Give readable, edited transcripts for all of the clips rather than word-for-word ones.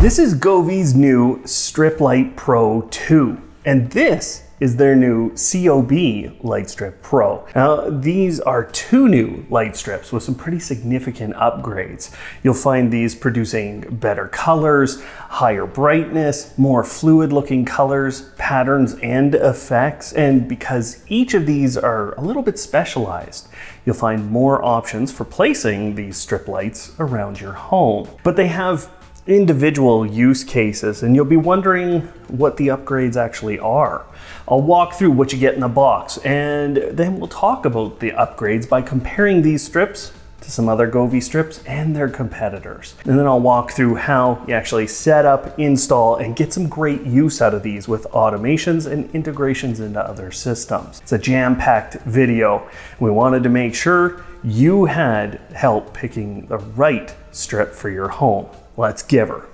This is Govee's new Strip Light Pro 2, and this is their new COB Light Strip Pro. Now, these are two new light strips with some pretty significant upgrades. You'll find these producing better colors, higher brightness, more fluid looking colors, patterns, and effects. And because each of these are a little bit specialized, you'll find more options for placing these strip lights around your home. But they have individual use cases, and you'll be wondering what the upgrades actually are. I'll walk through what you get in the box, and then we'll talk about the upgrades by comparing these strips to some other Govee strips and their competitors. And then I'll walk through how you actually set up, install, and get some great use out of these with automations and integrations into other systems. It's a jam-packed video. We wanted to make sure you had help picking the right strip for your home. Let's give her.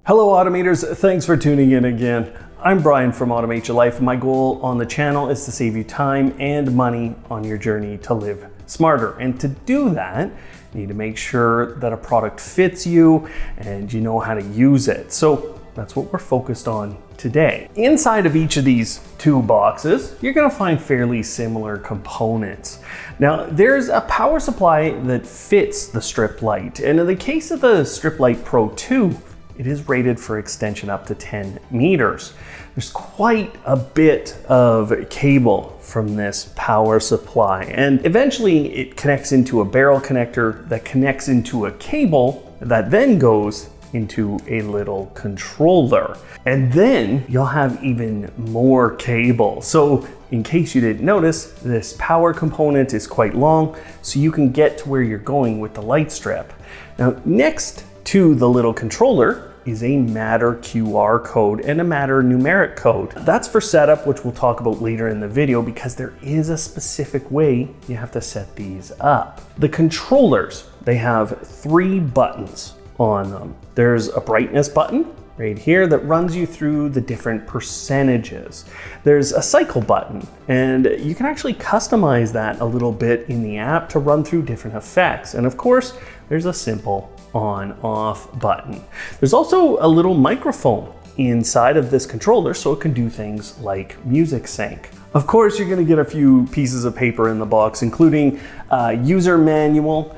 Hello Automators, thanks for tuning in again. I'm Brian from Automate Your Life, and my goal on the channel is to save you time and money on your journey to live smarter. And to do that, you need to make sure that a product fits you and you know how to use it. So that's what we're focused on today. Inside of each of these two boxes, you're gonna find fairly similar components. Now, there's a power supply that fits the strip light. And in the case of the Strip Light Pro 2, it is rated for extension up to 10 meters. There's quite a bit of cable from this power supply, and eventually it connects into a barrel connector that connects into a cable that then goes into a little controller. And then you'll have even more cable. So in case you didn't notice, this power component is quite long, so you can get to where you're going with the light strip. Now, next to the little controller is a Matter QR code and a Matter numeric code. That's for setup, which we'll talk about later in the video, because there is a specific way you have to set these up. The controllers, they have 3 buttons on them. There's a brightness button right here that runs you through the different percentages. There's a cycle button, and you can actually customize that a little bit in the app to run through different effects. And of course, there's a simple on-off button. There's also a little microphone inside of this controller, so it can do things like music sync. Of course, you're gonna get a few pieces of paper in the box, including a user manual,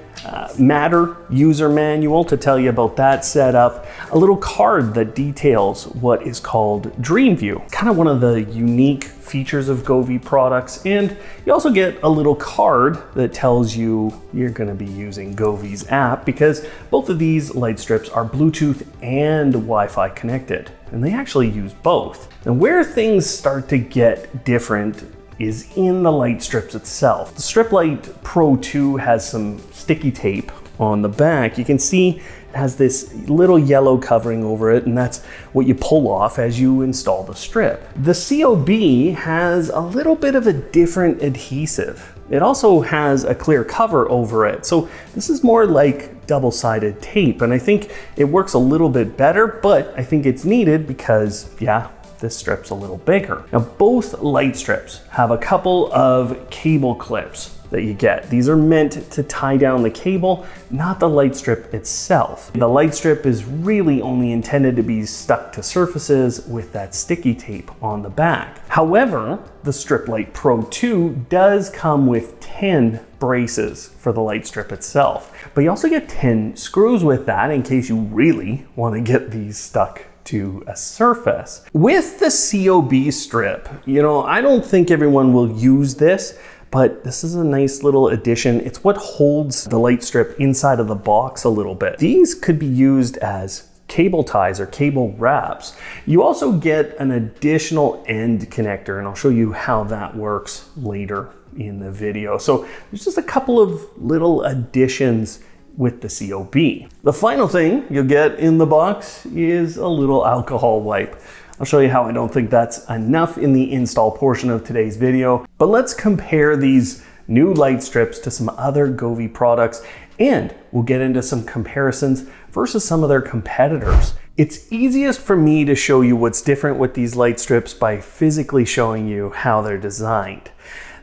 Matter user manual to tell you about that setup, a little card that details what is called Dream View, kind of one of the unique features of Govee products. And you also get a little card that tells you you're going to be using Govee's app, because both of these light strips are Bluetooth and Wi-Fi connected, and they actually use both. And where things start to get different is in the light strips itself. The Strip Light Pro 2 has some sticky tape on the back. You can see it has this little yellow covering over it, and that's what you pull off as you install the strip. The COB has a little bit of a different adhesive. It also has a clear cover over it. So this is more like double-sided tape, and I think it works a little bit better, but I think it's needed because, yeah, this strip's a little bigger. Now, both light strips have a couple of cable clips that you get. These are meant to tie down the cable, not the light strip itself. The light strip is really only intended to be stuck to surfaces with that sticky tape on the back. However, the Strip Light Pro 2 does come with 10 braces for the light strip itself, but you also get 10 screws with that in case you really want to get these stuck to a surface. With the COB strip, I don't think everyone will use this, but this is a nice little addition. It's what holds the light strip inside of the box a little bit. These could be used as cable ties or cable wraps. You also get an additional end connector, and I'll show you how that works later in the video. So there's just a couple of little additions with the COB. The final thing you'll get in the box is a little alcohol wipe. I'll show you how I don't think that's enough in the install portion of today's video, but let's compare these new light strips to some other Govee products, and we'll get into some comparisons versus some of their competitors. It's easiest for me to show you what's different with these light strips by physically showing you how they're designed.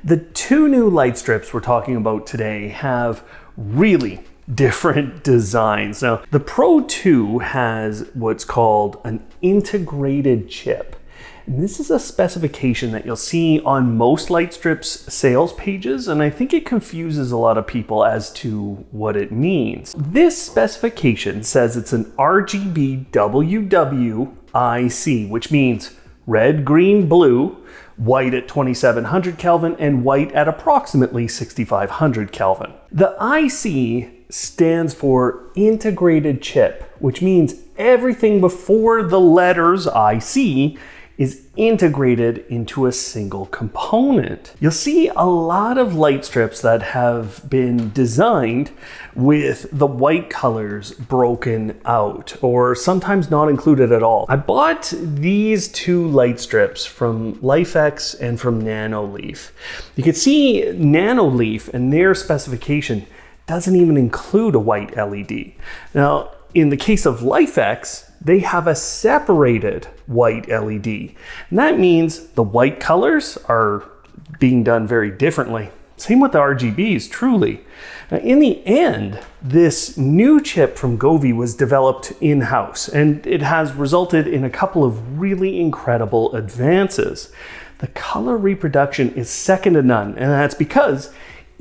The two new light strips we're talking about today have really different designs. Now, the Pro 2 has what's called an integrated chip. And this is a specification that you'll see on most light strips sales pages, and I think it confuses a lot of people as to what it means. This specification says it's an RGB WW IC, which means red, green, blue, white at 2700 Kelvin, and white at approximately 6500 Kelvin. The IC stands for integrated chip, which means everything before the letters IC is integrated into a single component. You'll see a lot of light strips that have been designed with the white colors broken out, or sometimes not included at all. I bought these two light strips from LifeX and from Nanoleaf. You can see Nanoleaf and their specification doesn't even include a white LED. Now, in the case of LifeX, they have a separated white LED. And that means the white colors are being done very differently. Same with the RGBs, truly. Now, in the end, this new chip from Govee was developed in-house, and it has resulted in a couple of really incredible advances. The color reproduction is second to none, and that's because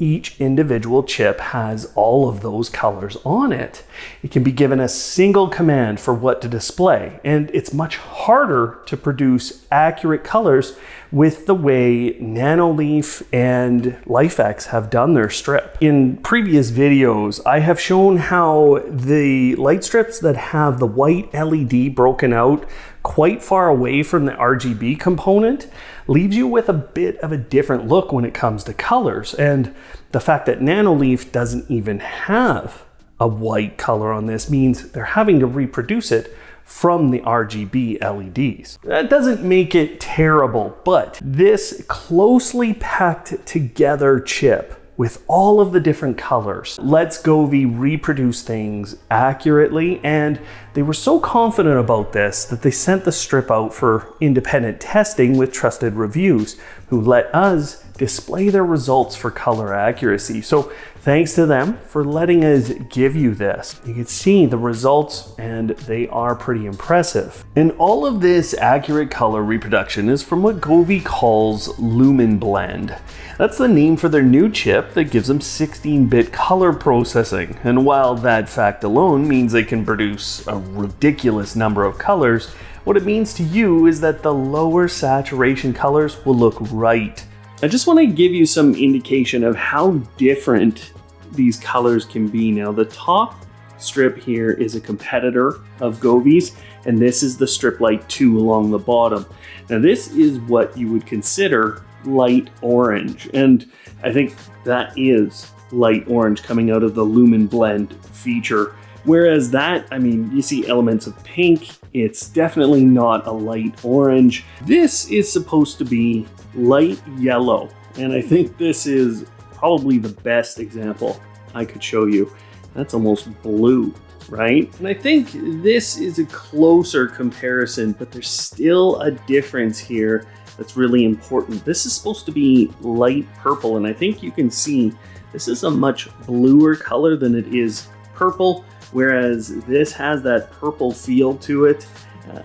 each individual chip has all of those colors on it. It can be given a single command for what to display, and it's much harder to produce accurate colors with the way Nanoleaf and LifeX have done their strip. In previous videos, I have shown how the light strips that have the white LED broken out quite far away from the RGB component leaves you with a bit of a different look when it comes to colors. And the fact that Nanoleaf doesn't even have a white color on this means they're having to reproduce it from the RGB LEDs. That doesn't make it terrible, but this closely packed together chip with all of the different colors lets Govee reproduce things accurately, and they were so confident about this that they sent the strip out for independent testing with trusted reviews, who let us display their results for color accuracy. So thanks to them for letting us give you this. You can see the results, and they are pretty impressive. And all of this accurate color reproduction is from what Govee calls LuminBlend. That's the name for their new chip that gives them 16-bit color processing. And while that fact alone means they can produce a ridiculous number of colors, what it means to you is that the lower saturation colors will look right. I just want to give you some indication of how different these colors can be. Now, the top strip here is a competitor of Govee's, and this is the Strip Light 2 along the bottom. Now, this is what you would consider light orange, and I think that is light orange coming out of the LuminBlend feature. Whereas that, I mean, you see elements of pink. It's definitely not a light orange. This is supposed to be light yellow, and I think this is probably the best example I could show you. That's almost blue, right? And I think this is a closer comparison, but there's still a difference here that's really important. This is supposed to be light purple, and I think you can see this is a much bluer color than it is purple, whereas this has that purple feel to it.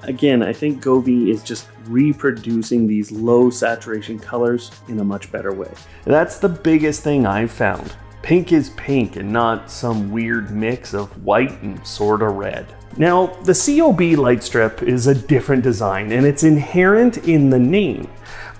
Again, I think Govee is just reproducing these low saturation colors in a much better way. That's the biggest thing I've found. Pink is pink and not some weird mix of white and sorta red. Now, the COB light strip is a different design, and it's inherent in the name.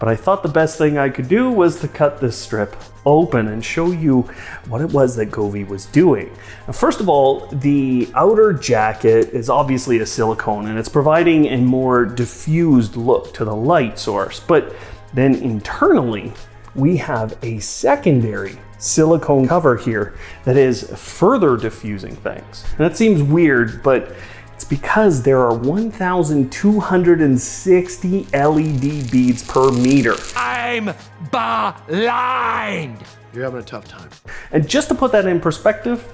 But I thought the best thing I could do was to cut this strip open and show you what it was that Govee was doing. Now, first of all, the outer jacket is obviously a silicone, and it's providing a more diffused look to the light source. But then internally, we have a secondary silicone cover here that is further diffusing things. And that seems weird, but it's because there are 1,260 LED beads per meter. I'm blind! You're having a tough time. And just to put that in perspective,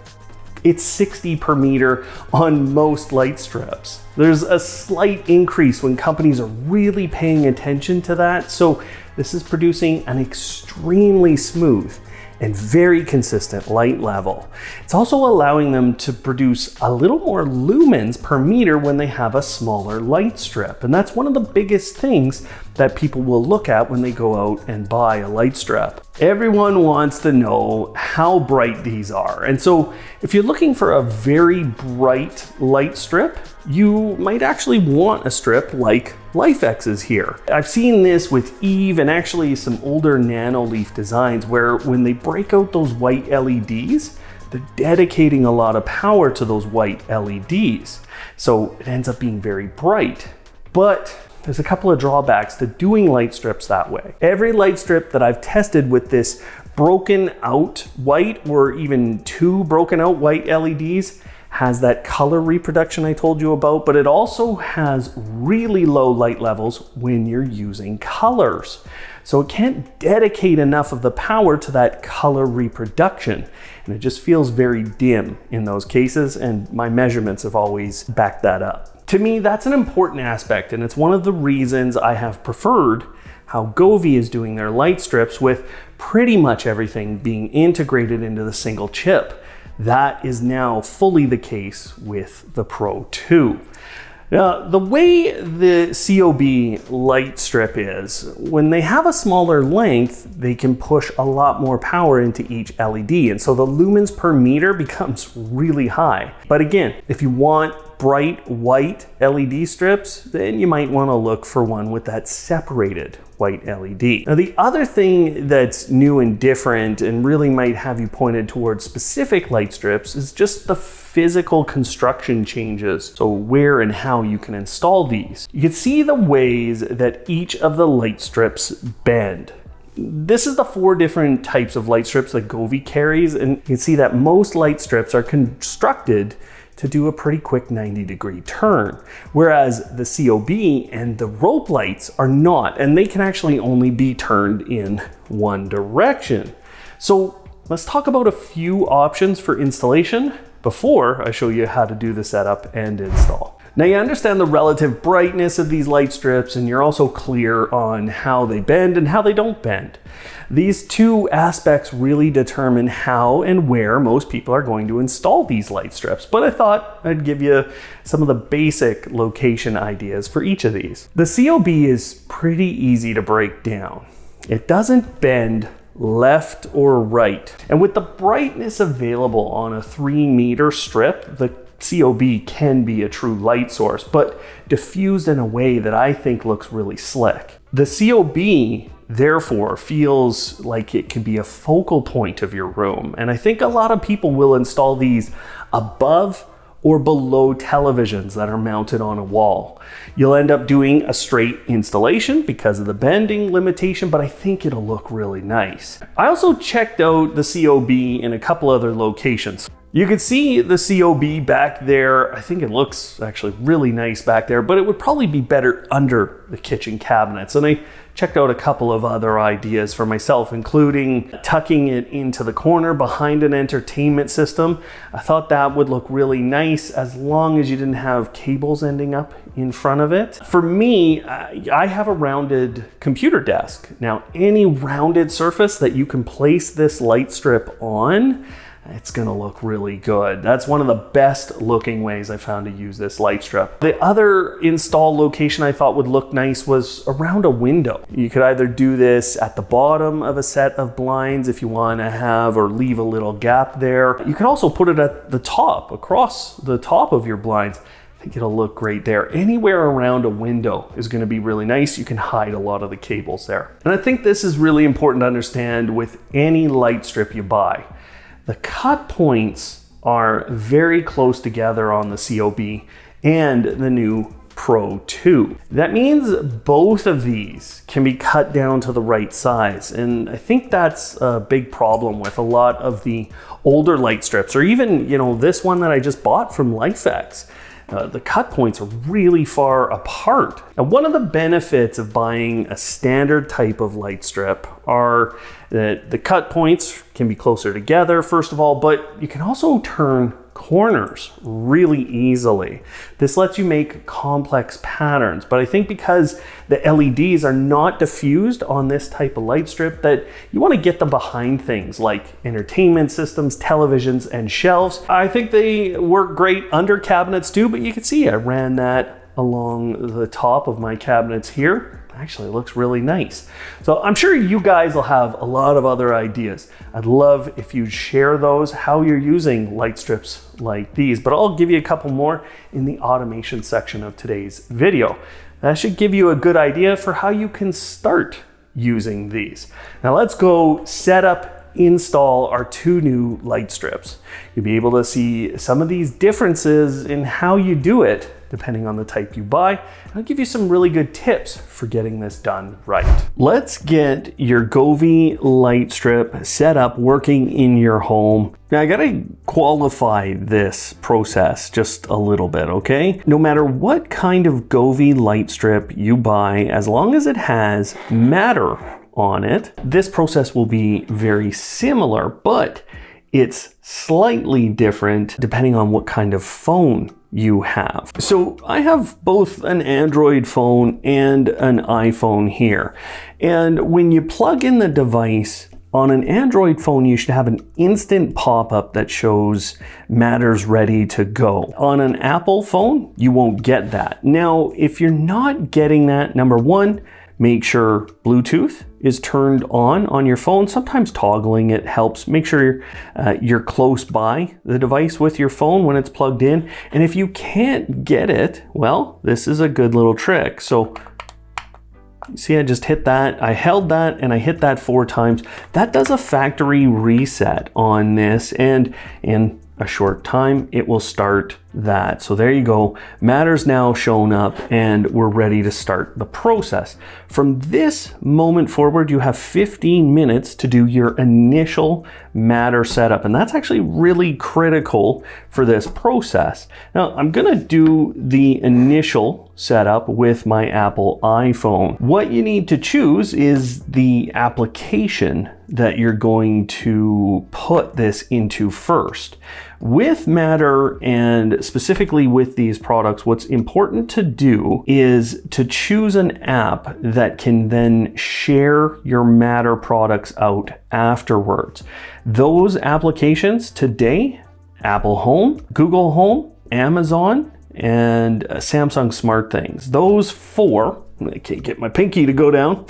it's 60 per meter on most light strips. There's a slight increase when companies are really paying attention to that, so this is producing an extremely smooth and very consistent light level. It's also allowing them to produce a little more lumens per meter when they have a smaller light strip. And that's one of the biggest things that people will look at when they go out and buy a light strip. Everyone wants to know how bright these are. And so if you're looking for a very bright light strip, you might actually want a strip like LifeX's here. I've seen this with Eve and actually some older Nanoleaf designs where when they break out those white LEDs, they're dedicating a lot of power to those white LEDs. So it ends up being very bright. But there's a couple of drawbacks to doing light strips that way. Every light strip that I've tested with this broken out white or even two broken out white LEDs has that color reproduction I told you about, but it also has really low light levels when you're using colors. So it can't dedicate enough of the power to that color reproduction. And it just feels very dim in those cases, and my measurements have always backed that up. To me, that's an important aspect, and it's one of the reasons I have preferred how Govee is doing their light strips with pretty much everything being integrated into the single chip. That is now fully the case with the Pro 2. Now, the way the COB light strip is, when they have a smaller length, they can push a lot more power into each LED, and so the lumens per meter becomes really high. But again, if you want bright white LED strips, then you might want to look for one with that separated white LED. Now, the other thing that's new and different and really might have you pointed towards specific light strips is just the physical construction changes. So where and how you can install these. You can see the ways that each of the light strips bend. This is the 4 different types of light strips that Govee carries, and you can see that most light strips are constructed to do a pretty quick 90-degree turn, whereas the COB and the rope lights are not, and they can actually only be turned in one direction. So let's talk about a few options for installation before I show you how to do the setup and install. Now, you understand the relative brightness of these light strips, and you're also clear on how they bend and how they don't bend. These two aspects really determine how and where most people are going to install these light strips, but I thought I'd give you some of the basic location ideas for each of these. The COB is pretty easy to break down. It doesn't bend left or right, and with the brightness available on a 3-meter strip, the COB can be a true light source, but diffused in a way that I think looks really slick. The COB therefore feels like it can be a focal point of your room, and I think a lot of people will install these above or below televisions that are mounted on a wall. You'll end up doing a straight installation because of the bending limitation, but I think it'll look really nice. I also checked out the COB in a couple other locations. You can see the COB back there. I think it looks actually really nice back there, but it would probably be better under the kitchen cabinets. And I checked out a couple of other ideas for myself, including tucking it into the corner behind an entertainment system. I thought that would look really nice as long as you didn't have cables ending up in front of it. For me, I have a rounded computer desk. Now, any rounded surface that you can place this light strip on, it's gonna look really good. That's one of the best looking ways I found to use this light strip. The other install location I thought would look nice was around a window. You could either do this at the bottom of a set of blinds if you wanna have or leave a little gap there. You can also put it at the top, across the top of your blinds. I think it'll look great there. Anywhere around a window is going to be really nice. You can hide a lot of the cables there. And I think this is really important to understand with any light strip you buy. The cut points are very close together on the COB and the new Pro 2. That means both of these can be cut down to the right size. And I think that's a big problem with a lot of the older light strips, or even, this one that I just bought from LifeX. The cut points are really far apart. Now, one of the benefits of buying a standard type of light strip are that the cut points can be closer together, first of all, but you can also turn corners really easily. This lets you make complex patterns, but I think because the LEDs are not diffused on this type of light strip, that you want to get them behind things like entertainment systems, televisions, and shelves. I think they work great under cabinets too, but you can see I ran that along the top of my cabinets here. Actually, it looks really nice. So I'm sure you guys will have a lot of other ideas. I'd love if you'd share those, how you're using light strips like these, but I'll give you a couple more in the automation section of today's video. That should give you a good idea for how you can start using these. Now let's go set up, install our 2 new light strips. You'll be able to see some of these differences in how you do it depending on the type you buy. I'll give you some really good tips for getting this done right. Let's get your Govee light strip set up working in your home. Now I gotta qualify this process just a little bit, okay? No matter what kind of Govee light strip you buy, as long as it has matter on it, this process will be very similar, but it's slightly different depending on what kind of phone you have. So I have both an Android phone and an iPhone here. And when you plug in the device on an Android phone, you should have an instant pop-up that shows matter's ready to go. On an Apple phone, you won't get that. Now, if you're not getting that, number one, make sure Bluetooth is turned on your phone. Sometimes toggling it helps. Make sure you're close by the device with your phone when it's plugged in. And if you can't get it, well, this is a good little trick. So you see, I just hit that. I held that and I hit that 4 times. That does a factory reset on this, and in a short time, it will start that. So there you go. Matter's now shown up and we're ready to start the process. From this moment forward, you have 15 minutes to do your initial matter setup. And that's actually really critical for this process. Now, I'm gonna do the initial setup with my Apple iPhone. What you need to choose is the application that you're going to put this into first. With Matter, and specifically with these products, what's important to do is to choose an app that can then share your Matter products out afterwards. Those applications today, Apple Home, Google Home, Amazon, and Samsung SmartThings. Those 4, I can't get my pinky to go down.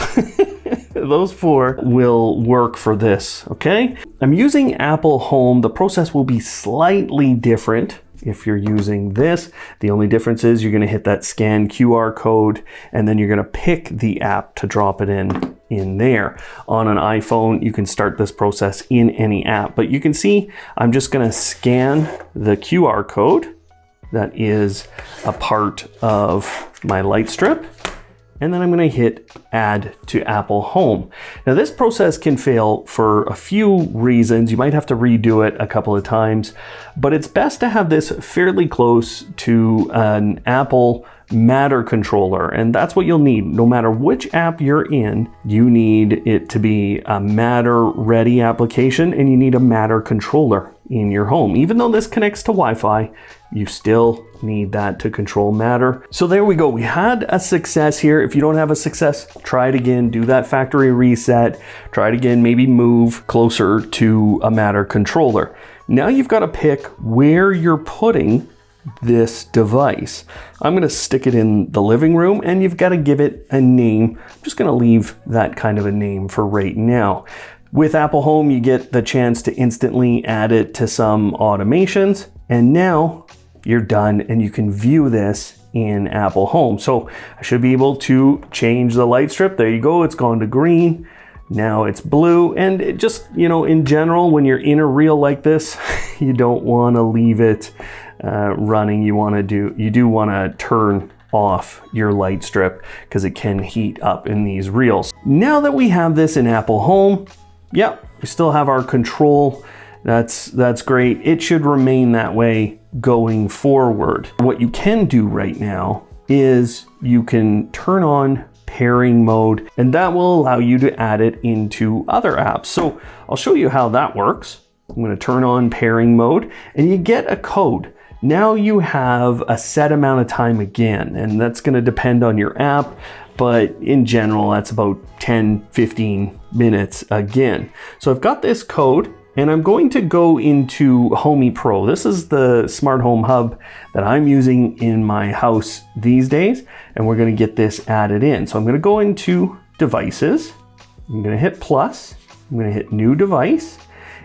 Those 4 will work for this, okay? I'm using Apple Home. The process will be slightly different if you're using this. The only difference is you're gonna hit that scan QR code and then you're gonna pick the app to drop it in there. On an iPhone, you can start this process in any app, but you can see I'm just gonna scan the QR code that is a part of my light strip. And then I'm gonna hit add to Apple Home. Now this process can fail for a few reasons. You might have to redo it a couple of times, but it's best to have this fairly close to an Apple Matter controller. And that's what you'll need. No matter which app you're in, you need it to be a Matter ready application and you need a Matter controller in your home. Even though this connects to Wi-Fi, you still need that to control Matter. So there we go. We had a success here. If you don't have a success, try it again, do that factory reset, try it again, maybe move closer to a Matter controller. Now you've got to pick where you're putting this device. I'm going to stick it in the living room and you've got to give it a name. I'm just going to leave that kind of a name for right now. With Apple Home, you get the chance to instantly add it to some automations, and now you're done and you can view this in Apple Home. So I should be able to change the light strip. There you go. It's gone to green. Now it's blue. And it just, you know, in general, when you're in a reel like this, you don't want to leave it running. You do want to turn off your light strip because it can heat up in these reels. Now that we have this in Apple Home, yep, we still have our control. That's great. It should remain that way going forward. What you can do right now is you can turn on pairing mode, and that will allow you to add it into other apps. So I'll show you how that works. I'm going to turn on pairing mode and you get a code. Now you have a set amount of time again, and that's going to depend on your app, but in general, that's about 10-15 minutes again. So I've got this code and I'm going to go into COB Pro. This is the smart home hub that I'm using in my house these days, and we're going to get this added in. So I'm going to go into devices. I'm going to hit plus. I'm going to hit new device,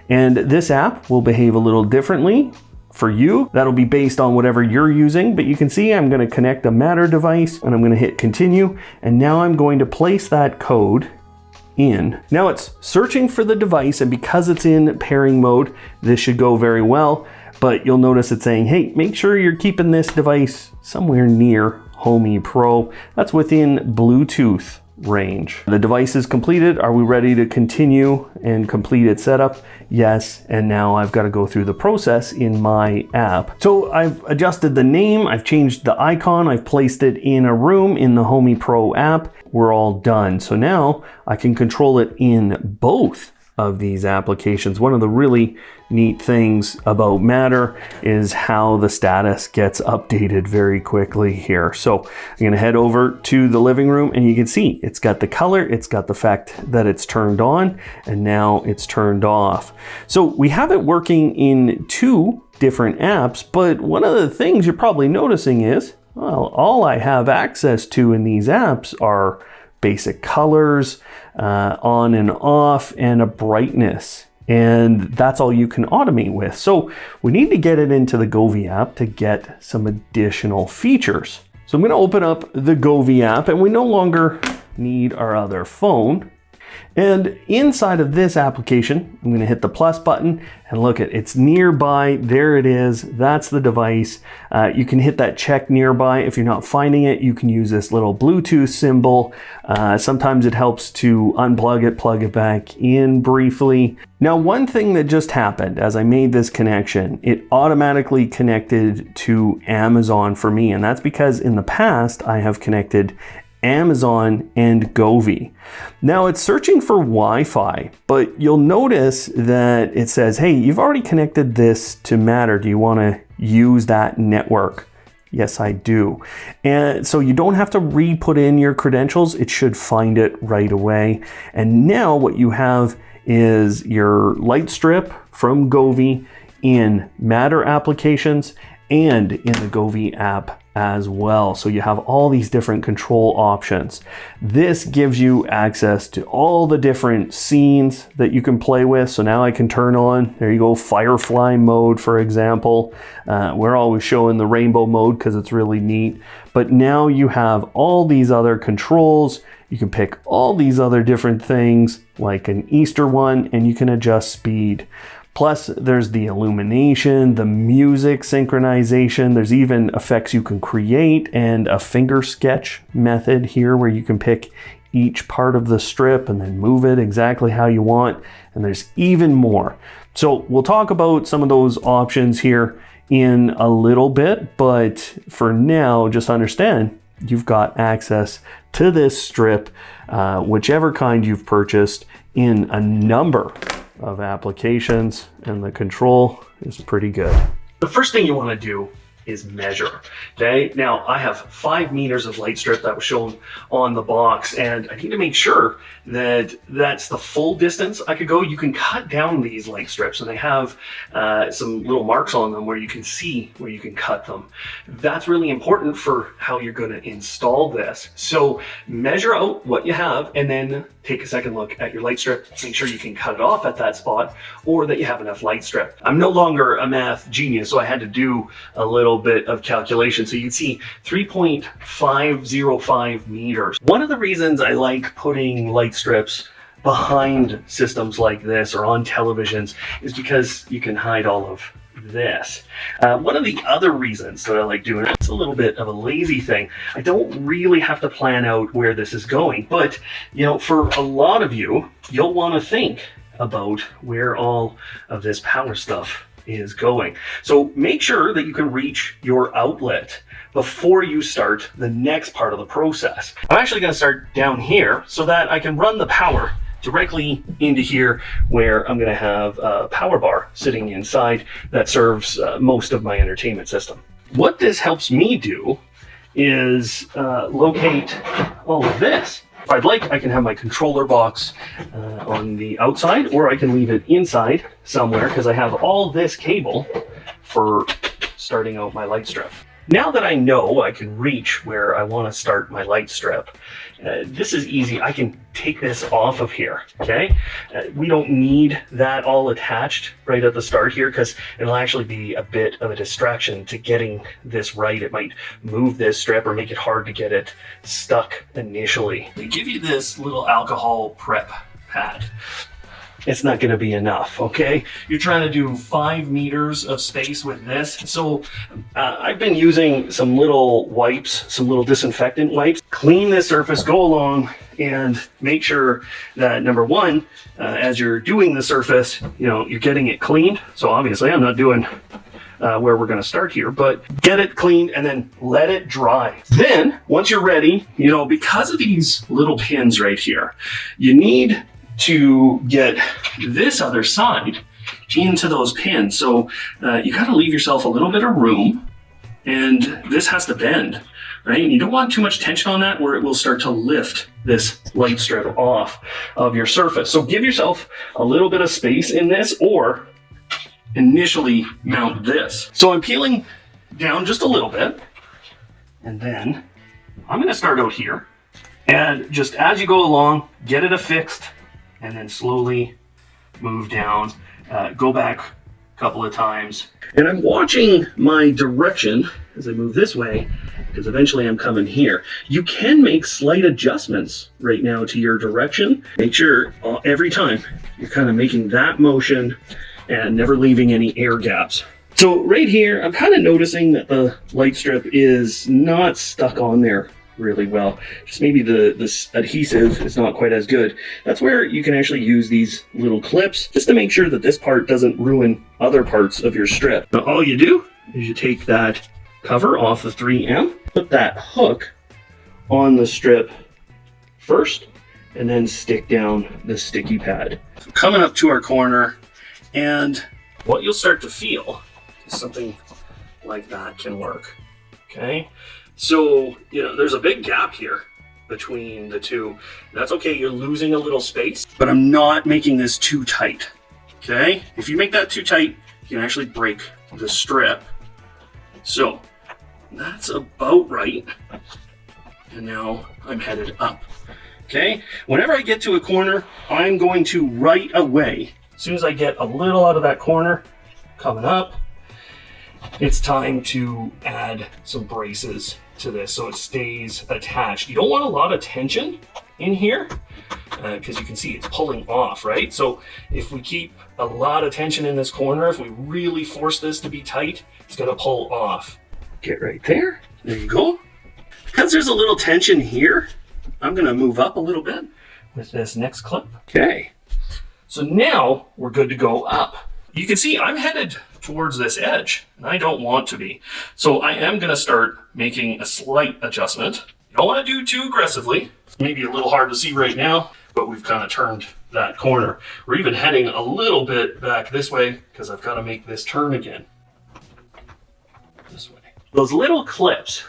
and this app will behave a little differently for you. That'll be based on whatever you're using, but you can see I'm going to connect a Matter device and I'm going to hit continue. And now I'm going to place that code in. Now it's searching for the device, and because it's in pairing mode, this should go very well, but you'll notice it's saying, hey, make sure you're keeping this device somewhere near COB Pro. That's within Bluetooth range. The device is completed. Are we ready to continue and complete its setup? Yes. And now I've got to go through the process in my app. So I've adjusted the name, I've changed the icon, I've placed it in a room in the COB Pro app. We're all done. So now I can control it in both of these applications. One of the really neat things about Matter is how the status gets updated very quickly here. So I'm going to head over to the living room, and you can see it's got the color, it's got the fact that it's turned on, and now it's turned off. So we have it working in two different apps, but one of the things you're probably noticing is, well, all I have access to in these apps are basic colors, on and off, and a brightness. And that's all you can automate with. So we need to get it into the Govee app to get some additional features. So I'm going to open up the Govee app, and we no longer need our other phone. And inside of this application, I'm going to hit the plus button and look at it's nearby. There it is. That's the device. You can hit that check nearby. If you're not finding it, you can use this little Bluetooth symbol. Sometimes it helps to unplug it, plug it back in briefly. Now, one thing that just happened as I made this connection, it automatically connected to Amazon for me. And that's because in the past, I have connected Amazon and Govee. Now it's searching for Wi-Fi, but you'll notice that it says, hey, you've already connected this to Matter. Do you want to use that network? Yes, I do. And so you don't have to re-put in your credentials. It should find it right away. And now what you have is your light strip from Govee in Matter applications and in the Govee app as well. So you have all these different control options. This gives you access to all the different scenes that you can play with. So now I can turn on, there you go, Firefly mode, for example. We're always showing the rainbow mode because it's really neat. But now you have all these other controls. You can pick all these other different things like an Easter one, and you can adjust speed. Plus, there's the illumination, the music synchronization. There's even effects you can create and a finger sketch method here where you can pick each part of the strip and then move it exactly how you want. And there's even more. So we'll talk about some of those options here in a little bit, but for now, just understand you've got access to this strip, whichever kind you've purchased, in a number of applications, and the control is pretty good. The first thing you want to do is measure. Okay, now I have 5 meters of light strip that was shown on the box, and I need to make sure that that's the full distance I could go. You can cut down these light strips, and they have some little marks on them where you can see where you can cut them. That's really important for how you're going to install this. So measure out what you have, and then take a second look at your light strip. Make sure you can cut it off at that spot, or that you have enough light strip. I'm no longer a math genius, so I had to do a little bit of calculation. So you can see 3.505 meters. One of the reasons I like putting light strips behind systems like this or on televisions is because you can hide all of this. One of the other reasons that I like doing it, it's a little bit of a lazy thing. I don't really have to plan out where this is going, but you know, for a lot of you, you'll want to think about where all of this power stuff is going. So make sure that you can reach your outlet before you start the next part of the process. I'm actually going to start down here so that I can run the power directly into here where I'm going to have a power bar sitting inside that serves most of my entertainment system. What this helps me do is locate all of this. If I'd like, I can have my controller box on the outside, or I can leave it inside somewhere because I have all this cable for starting out my light strip. Now that I know I can reach where I want to start my light strip, this is easy. I can take this off of here, okay? We don't need that all attached right at the start here because it'll actually be a bit of a distraction to getting this right. It might move this strip or make it hard to get it stuck initially. They give you this little alcohol prep pad. It's not going to be enough, okay? You're trying to do 5 meters of space with this. So I've been using some little wipes, some little disinfectant wipes. Clean this surface, go along and make sure that number one, as you're doing the surface, you know, you're getting it cleaned. So obviously I'm not doing where we're going to start here, but get it cleaned and then let it dry. Then once you're ready, you know, because of these little pins right here, you need to get this other side into those pins. So you got to leave yourself a little bit of room, and this has to bend, right? And you don't want too much tension on that where it will start to lift this light strip off of your surface. So give yourself a little bit of space in this, or initially mount this. So I'm peeling down just a little bit, and then I'm going to start out here, and just as you go along, get it affixed, and then slowly move down, go back a couple of times. And I'm watching my direction as I move this way, because eventually I'm coming here. You can make slight adjustments right now to your direction. Make sure every time you're kind of making that motion and never leaving any air gaps. So right here, I'm kind of noticing that the light strip is not stuck on there really well. Just maybe the adhesive is not quite as good. That's where you can actually use these little clips just to make sure that this part doesn't ruin other parts of your strip. Now all you do is you take that cover off the 3M, put that hook on the strip first, and then stick down the sticky pad. So coming up to our corner, and what you'll start to feel is something like that can work, okay? So, you know, there's a big gap here between the two. That's okay, you're losing a little space, but I'm not making this too tight, okay? If you make that too tight, you can actually break the strip. So, that's about right. And now I'm headed up, okay? Whenever I get to a corner, I'm going to right away, as soon as I get a little out of that corner, coming up, it's time to add some braces to this so it stays attached. You don't want a lot of tension in here because you can see it's pulling off, right? So if we keep a lot of tension in this corner, if we really force this to be tight, it's gonna pull off. Get right there, there you go. Because there's a little tension here, I'm gonna move up a little bit with this next clip. Okay, so now we're good to go up. You can see I'm headed towards this edge, and I don't want to be. So I am gonna start making a slight adjustment. You don't wanna do too aggressively. It's maybe a little hard to see right now, but we've kind of turned that corner. We're even heading a little bit back this way because I've gotta make this turn again. This way. Those little clips,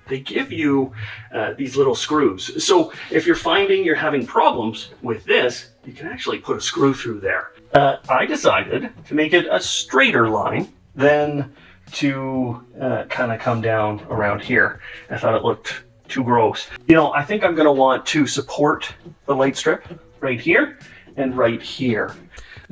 they give you these little screws. So if you're finding you're having problems with this, you can actually put a screw through there. I decided to make it a straighter line than to kind of come down around here. I thought it looked too gross. You know, I think I'm gonna want to support the light strip right here and right here.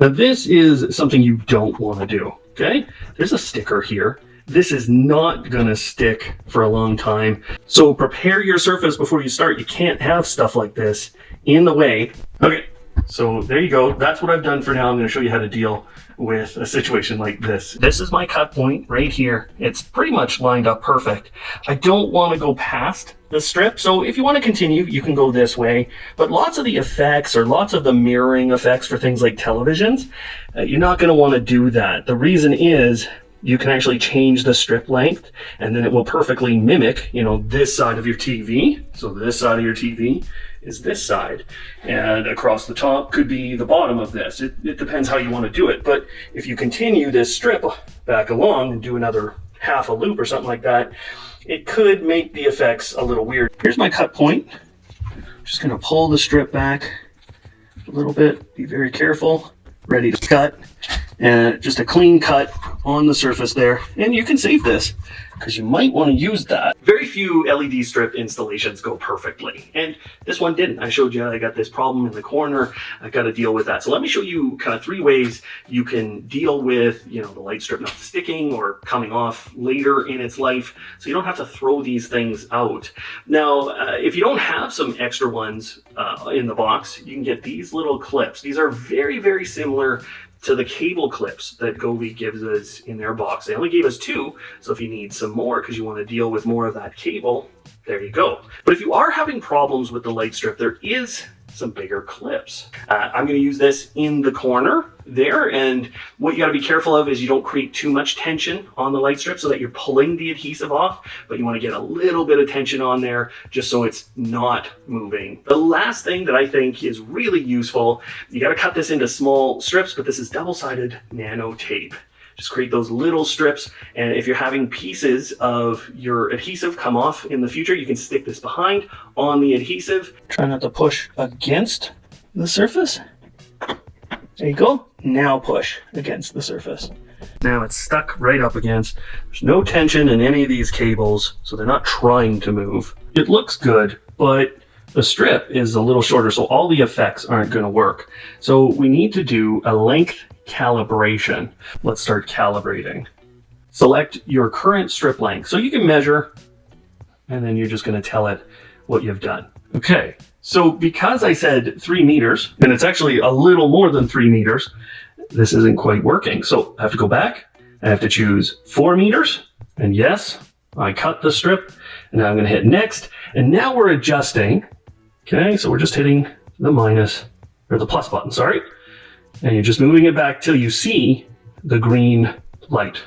Now this is something you don't wanna do, okay? There's a sticker here. This is not gonna stick for a long time. So prepare your surface before you start. You can't have stuff like this in the way. Okay, so there you go. That's what I've done for now. I'm gonna show you how to deal with a situation like this. This is my cut point right here. It's pretty much lined up perfect. I don't wanna go past the strip. So if you wanna continue, you can go this way. But lots of the effects or lots of the mirroring effects for things like televisions, you're not gonna wanna do that. The reason is, you can actually change the strip length and then it will perfectly mimic, you know, this side of your TV. So this side of your TV is this side, and across the top could be the bottom of this. It depends how you want to do it, but if you continue this strip back along and do another half a loop or something like that, it could make the effects a little weird. Here's my cut point. I'm just going to pull the strip back a little bit, be very careful, ready to cut, and just a clean cut on the surface there. And you can save this because you might want to use that. Very few LED strip installations go perfectly, and this one didn't. I showed you I got this problem in the corner. I got to deal with that. So let me show you kind of 3 ways you can deal with, you know, the light strip not sticking or coming off later in its life, so you don't have to throw these things out. Now, if you don't have some extra ones in the box, you can get these little clips. These are very, very similar to the cable clips that Govee gives us in their box. They only gave us 2, so if you need some more because you want to deal with more of that cable, there you go. But if you are having problems with the light strip, there is some bigger clips. I'm going to use this in the corner there, and what you got to be careful of is you don't create too much tension on the light strip so that you're pulling the adhesive off, but you want to get a little bit of tension on there just so it's not moving. The last thing that I think is really useful, you got to cut this into small strips, but this is double-sided nano tape. Just create those little strips, and if you're having pieces of your adhesive come off in the future, you can stick this behind on the adhesive. Try not to push against the surface. There you go. Now push against the surface. Now it's stuck right up against. There's no tension in any of these cables, so they're not trying to move. It looks good, but the strip is a little shorter, so all the effects aren't going to work. So we need to do a length calibration. Let's start calibrating. Select your current strip length. So you can measure, and then you're just going to tell it what you've done. Okay, so because I said 3 meters, and it's actually a little more than 3 meters, this isn't quite working. So I have to go back. I have to choose 4 meters. And yes, I cut the strip. And now I'm going to hit next. And now we're adjusting. Okay, so we're just hitting the minus, or the plus button, sorry. And you're just moving it back till you see the green light.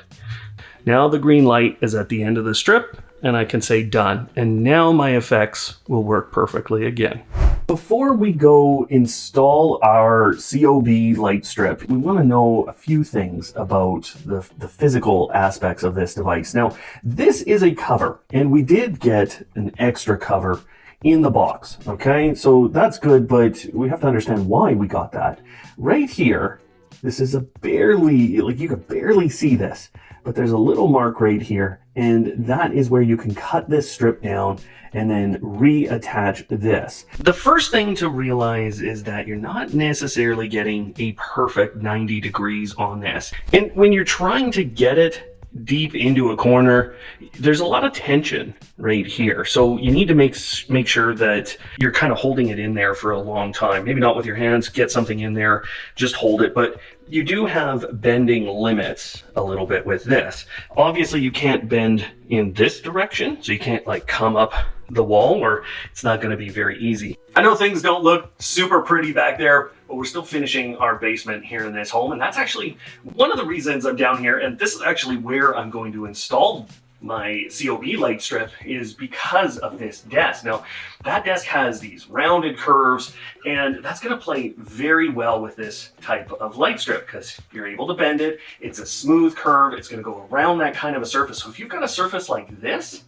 Now the green light is at the end of the strip, and I can say done. And now my effects will work perfectly again. Before we go install our COB light strip, we want to know a few things about the physical aspects of this device. Now, this is a cover, and we did get an extra cover in the box, okay? So that's good, but we have to understand why we got that. Right here, this is a barely, like you could barely see this, but there's a little mark right here, and that is where you can cut this strip down and then reattach this. The first thing to realize is that you're not necessarily getting a perfect 90 degrees on this. And when you're trying to get it deep into a corner, there's a lot of tension right here. So you need to make sure that you're kind of holding it in there for a long time. Maybe not with your hands, get something in there, just hold it. But you do have bending limits a little bit with this. Obviously you can't bend in this direction, so you can't like come up the wall, or it's not going to be very easy. I know things don't look super pretty back there, but we're still finishing our basement here in this home, and that's actually one of the reasons I'm down here, and this is actually where I'm going to install my COB light strip, is because of this desk. Now, that desk has these rounded curves, and that's going to play very well with this type of light strip because you're able to bend it. It's a smooth curve. It's going to go around that kind of a surface. So if you've got a surface like this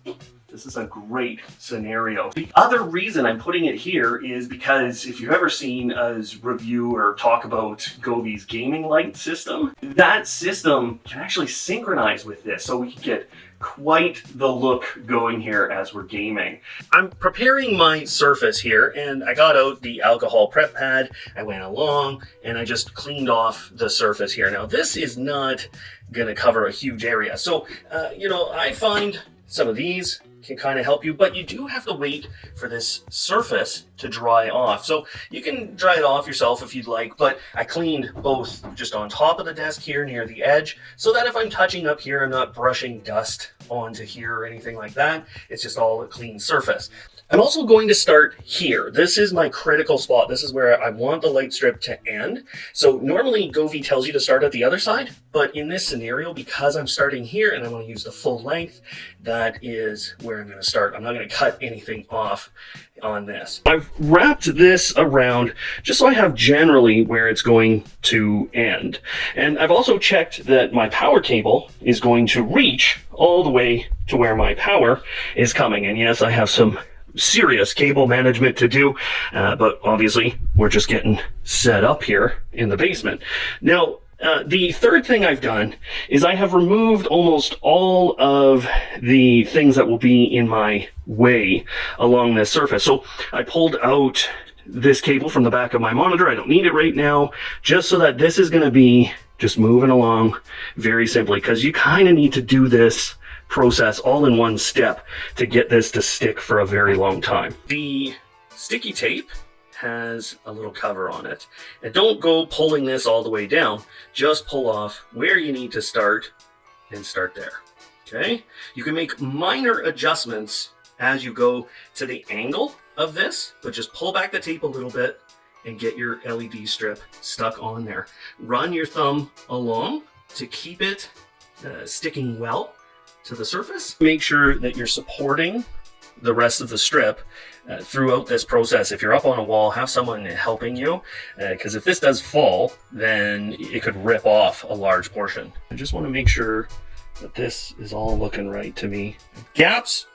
is a great scenario. The other reason I'm putting it here is because if you've ever seen us review or talk about Govee's gaming light system, that system can actually synchronize with this, so we can get quite the look going here as we're gaming. I'm preparing my surface here, and I got out the alcohol prep pad. I went along and I just cleaned off the surface here. Now this is not going to cover a huge area, so you know, I find some of these can kind of help you, but you do have to wait for this surface to dry off. So you can dry it off yourself if you'd like, but I cleaned both just on top of the desk here near the edge, so that if I'm touching up here, I'm not brushing dust onto here or anything like that. It's just all a clean surface. I'm also going to start here. This is my critical spot. This is where I want the light strip to end. So normally Govee tells you to start at the other side, but in this scenario, because I'm starting here and I want to use the full length, that is where I'm going to start. I'm not going to cut anything off on this. I've wrapped this around just so I have generally where it's going to end. And I've also checked that my power cable is going to reach all the way to where my power is coming. And yes, I have some serious cable management to do, but obviously we're just getting set up here in the basement. Now, the third thing I've done is I have removed almost all of the things that will be in my way along this surface. So I pulled out this cable from the back of my monitor. I don't need it right now, just so that this is going to be just moving along very simply, because you kind of need to do this process all in one step to get this to stick for a very long time. The sticky tape has a little cover on it, and don't go pulling this all the way down. Just pull off where you need to start and start there. Okay, you can make minor adjustments as you go to the angle of this, but just pull back the tape a little bit and get your LED strip stuck on there. Run your thumb along to keep it sticking well to the surface. Make sure that you're supporting the rest of the strip throughout this process. If you're up on a wall, have someone helping you, because if this does fall, then it could rip off a large portion. I just want to make sure that this is all looking right to me. Gaps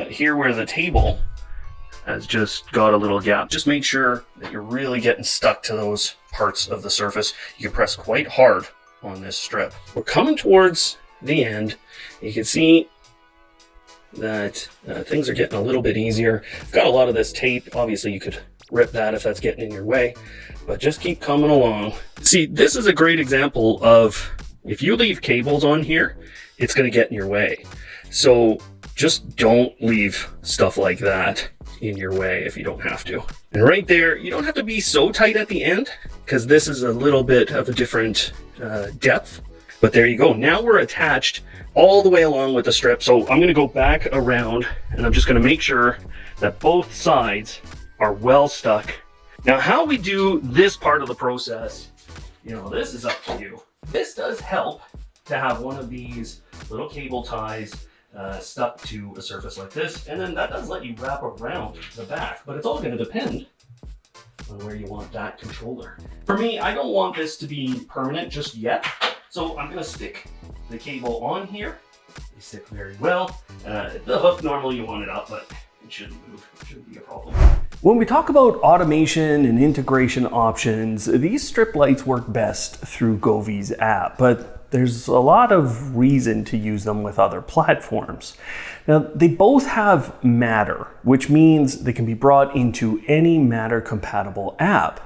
here where the table has just got a little gap. Just make sure that you're really getting stuck to those parts of the surface. You can press quite hard on this strip. We're coming towards the end. You can see that things are getting a little bit easier. I've got a lot of this tape. Obviously you could rip that if that's getting in your way, but just keep coming along. See, this is a great example of if you leave cables on here, it's going to get in your way. So just don't leave stuff like that in your way if you don't have to. And right there, you don't have to be so tight at the end, because this is a little bit of a different depth. But there you go. Now we're attached all the way along with the strip. So I'm going to go back around and I'm just going to make sure that both sides are well stuck. Now, how we do this part of the process, this is up to you. This does help to have one of these little cable ties stuck to a surface like this. And then that does let you wrap around the back, but it's all going to depend on where you want that controller. For me, I don't want this to be permanent just yet. So I'm going to stick the cable on here. They stick very well. The hook, normally you want it up, but it shouldn't move. It shouldn't be a problem. When we talk about automation and integration options, these strip lights work best through Govee's app, but there's a lot of reason to use them with other platforms. Now, they both have Matter, which means they can be brought into any Matter-compatible app.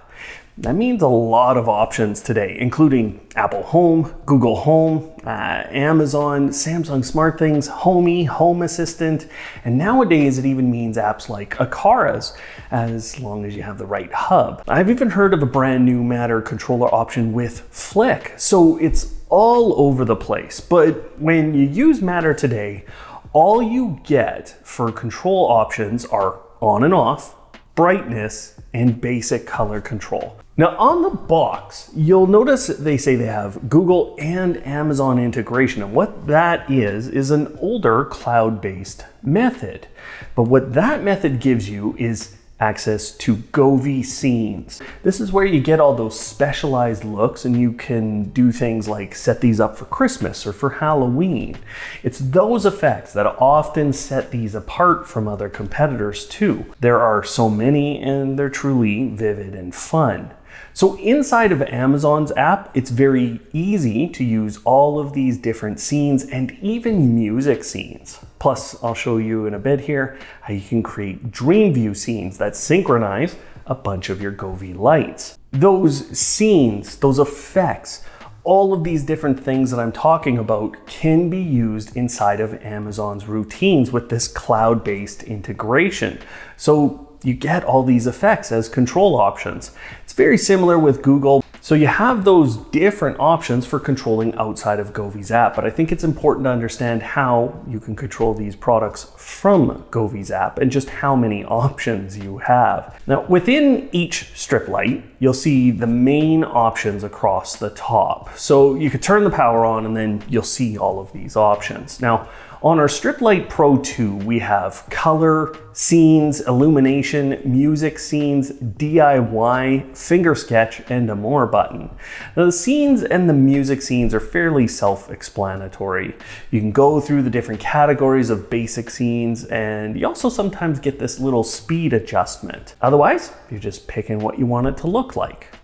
That means a lot of options today, including Apple Home, Google Home, Amazon, Samsung SmartThings, Homey, Home Assistant, and nowadays it even means apps like Aqara's, as long as you have the right hub. I've even heard of a brand new Matter controller option with Flick, so it's all over the place. But when you use Matter today, all you get for control options are on and off, brightness, and basic color control. Now on the box, you'll notice they say they have Google and Amazon integration, and what that is an older cloud-based method. But what that method gives you is access to Govee scenes. This is where you get all those specialized looks, and you can do things like set these up for Christmas or for Halloween. It's those effects that often set these apart from other competitors too. There are so many, and they're truly vivid and fun. So inside of Amazon's app, it's very easy to use all of these different scenes and even music scenes. Plus, I'll show you in a bit here how you can create dream view scenes that synchronize a bunch of your Govee lights. Those scenes, those effects, all of these different things that I'm talking about can be used inside of Amazon's routines with this cloud-based integration. So you get all these effects as control options. It's very similar with Google. So you have those different options for controlling outside of Govee's app, but I think it's important to understand how you can control these products from Govee's app and just how many options you have. Now, within each strip light, you'll see the main options across the top. So you could turn the power on and then you'll see all of these options. Now, on our Strip Light Pro 2, we have color, scenes, illumination, music scenes, DIY, finger sketch, and a more button. Now the scenes and the music scenes are fairly self-explanatory. You can go through the different categories of basic scenes, and you also sometimes get this little speed adjustment. Otherwise, you're just picking what you want it to look like.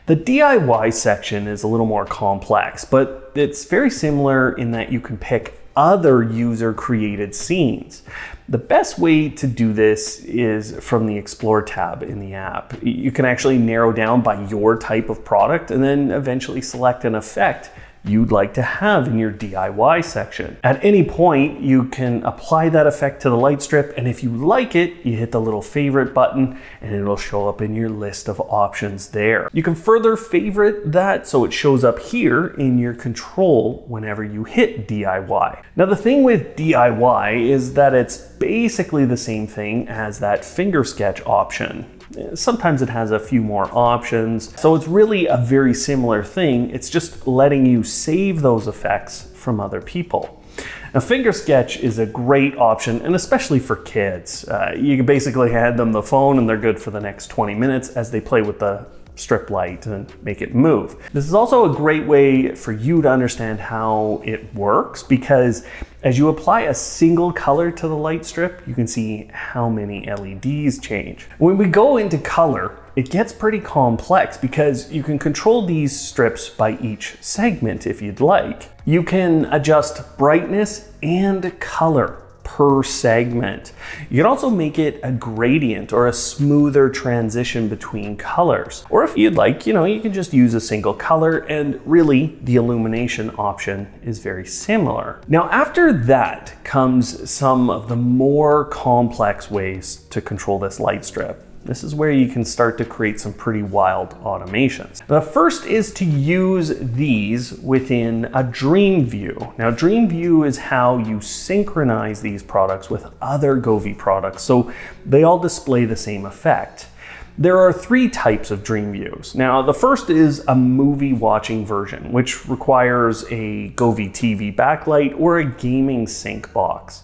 The DIY section is a little more complex, but it's very similar in that you can pick other user-created scenes. The best way to do this is from the Explore tab in the app. You can actually narrow down by your type of product and then eventually select an effect you'd like to have in your DIY section. At any point, you can apply that effect to the light strip, and if you like it, you hit the little favorite button and it'll show up in your list of options there. You can further favorite that so it shows up here in your control whenever you hit DIY. Now the thing with DIY is that it's basically the same thing as that finger sketch option. Sometimes it has a few more options, so it's really a very similar thing. It's just letting you save those effects from other people. Now, finger sketch is a great option, and especially for kids. You can basically hand them the phone and they're good for the next 20 minutes as they play with the strip light and make it move. This is also a great way for you to understand how it works, because as you apply a single color to the light strip, you can see how many LEDs change. When we go into color, it gets pretty complex because you can control these strips by each segment if you'd like. You can adjust brightness and color per segment. You can also make it a gradient or a smoother transition between colors. Or if you'd like, you can just use a single color, and really the illumination option is very similar. Now after that comes some of the more complex ways to control this light strip. This is where you can start to create some pretty wild automations. The first is to use these within a dream view. Now, dream view is how you synchronize these products with other Govee products, so they all display the same effect. There are three types of dream views. Now, the first is a movie watching version, which requires a Govee TV backlight or a gaming sync box.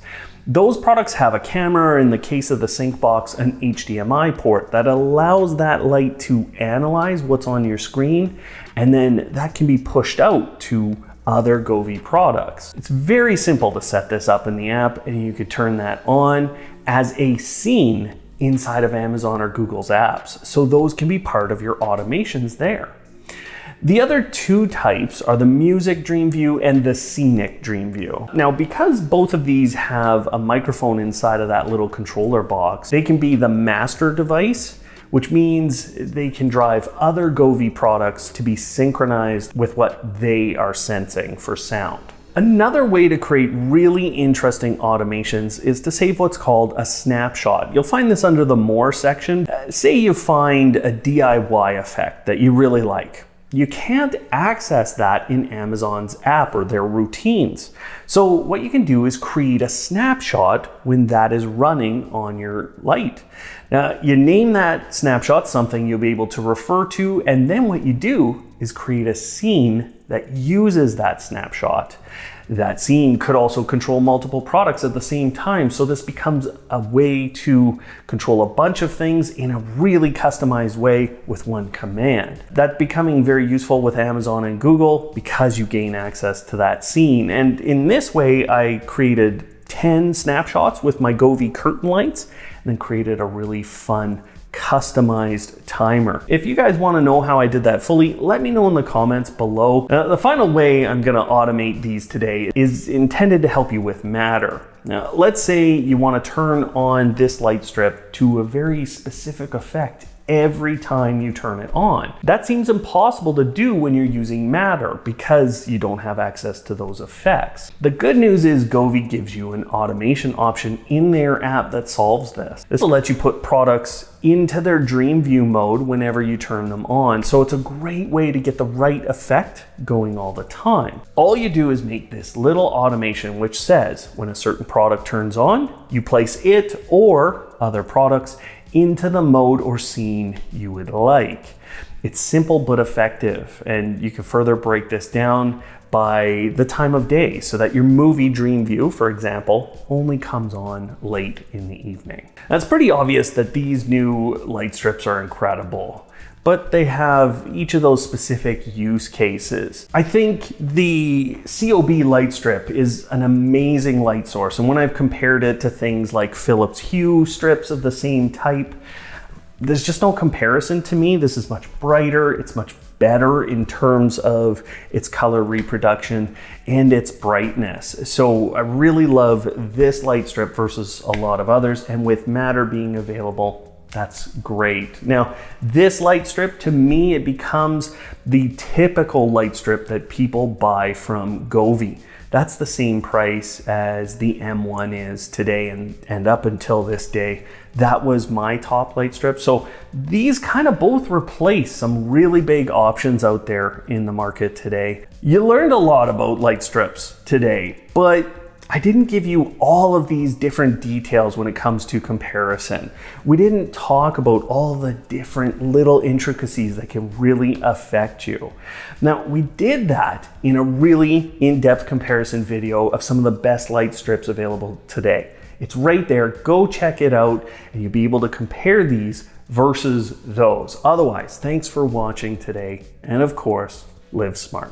Those products have a camera, in the case of the sync box, an HDMI port that allows that light to analyze what's on your screen, and then that can be pushed out to other Govee products. It's very simple to set this up in the app, and you could turn that on as a scene inside of Amazon or Google's apps. So those can be part of your automations there. The other two types are the music dream view and the scenic dream view. Now, because both of these have a microphone inside of that little controller box, they can be the master device, which means they can drive other Govee products to be synchronized with what they are sensing for sound. Another way to create really interesting automations is to save what's called a snapshot. You'll find this under the More section. Say you find a DIY effect that you really like. You can't access that in Amazon's app or their routines. So what you can do is create a snapshot when that is running on your light. Now, you name that snapshot something you'll be able to refer to, and then what you do is create a scene that uses that snapshot. That scene could also control multiple products at the same time, so this becomes a way to control a bunch of things in a really customized way with one command. That's becoming very useful with Amazon and Google because you gain access to that scene. And in this way, I created 10 snapshots with my Govee curtain lights and then created a really fun customized timer. If you guys want to know how I did that fully, let me know in the comments below. The final way I'm going to automate these today is intended to help you with Matter. Now, let's say you want to turn on this light strip to a very specific effect every time you turn it on. That seems impossible to do when you're using Matter because you don't have access to those effects. The good news is Govee gives you an automation option in their app that solves this. This will let you put products into their dream view mode whenever you turn them on. So it's a great way to get the right effect going all the time. All you do is make this little automation which says when a certain product turns on, you place it or other products into the mode or scene you would like. It's simple but effective, and you can further break this down by the time of day so that your movie dream view, for example, only comes on late in the evening. Now, it's pretty obvious that these new light strips are incredible, but they have each of those specific use cases. I think the COB light strip is an amazing light source, and when I've compared it to things like Philips Hue strips of the same type, there's just no comparison to me. This is much brighter, it's much better in terms of its color reproduction and its brightness. So I really love this light strip versus a lot of others, and with Matter being available, that's great. Now, this light strip, to me, it becomes the typical light strip that people buy from Govee. That's the same price as the M1 is today, and up until this day, that was my top light strip. So these kind of both replace some really big options out there in the market today. You learned a lot about light strips today, but I didn't give you all of these different details when it comes to comparison. We didn't talk about all the different little intricacies that can really affect you. Now, we did that in a really in-depth comparison video of some of the best light strips available today. It's right there, go check it out, and you'll be able to compare these versus those. Otherwise, thanks for watching today, and of course, live smart.